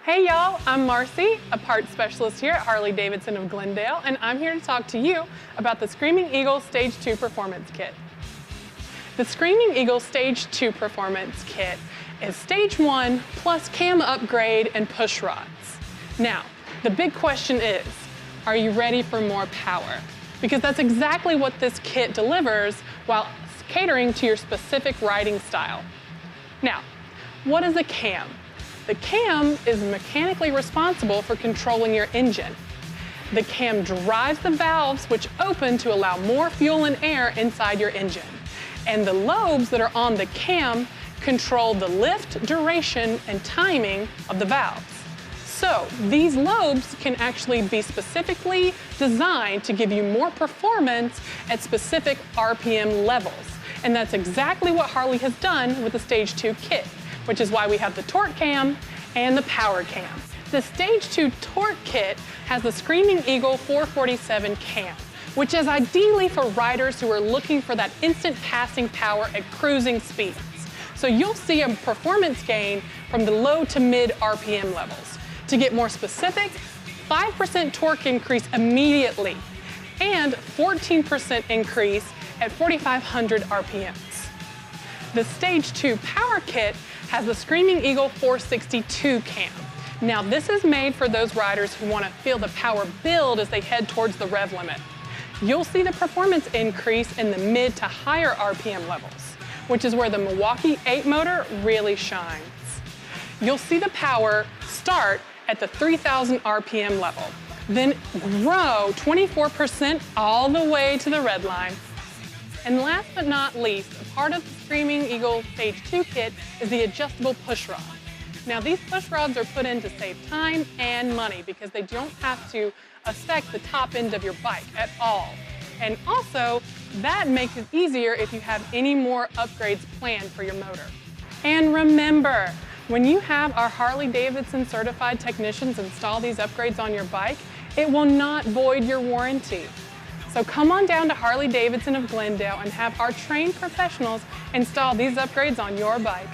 Hey y'all, I'm Marcie, a parts specialist here at Harley-Davidson of Glendale, and I'm here to talk to you about the Screamin Eagle Stage 2 Performance Kit. The Screamin Eagle Stage 2 Performance Kit is Stage 1 plus cam upgrade and push rods. Now, the big question is, are you ready for more power? Because that's exactly what this kit delivers while catering to your specific riding style. Now, what is a cam? The cam is mechanically responsible for controlling your engine. The cam drives the valves which open to allow more fuel and air inside your engine. And the lobes that are on the cam control the lift, duration, and timing of the valves. So these lobes can actually be specifically designed to give you more performance at specific RPM levels. And that's exactly what Harley has done with the Stage 2 kit, which is why we have the torque cam and the power cam. The Stage 2 torque kit has the Screamin Eagle 447 cam, which is ideally for riders who are looking for that instant passing power at cruising speeds. So you'll see a performance gain from the low to mid RPM levels. To get more specific, 5% torque increase immediately and 14% increase at 4,500 RPMs. The Stage 2 power kit has the Screamin Eagle 462 cam. Now this is made for those riders who want to feel the power build as they head towards the rev limit. You'll see the performance increase in the mid to higher RPM levels, which is where the Milwaukee 8 motor really shines. You'll see the power start at the 3,000 RPM level, then grow 24% all the way to the red line. And last but not least, a part of the Screamin Eagle Stage 2 kit is the adjustable push rod. Now these push rods are put in to save time and money because they don't have to affect the top end of your bike at all. And also, that makes it easier if you have any more upgrades planned for your motor. And remember, when you have our Harley-Davidson certified technicians install these upgrades on your bike, it will not void your warranty. So come on down to Harley-Davidson of Glendale and have our trained professionals install these upgrades on your bike.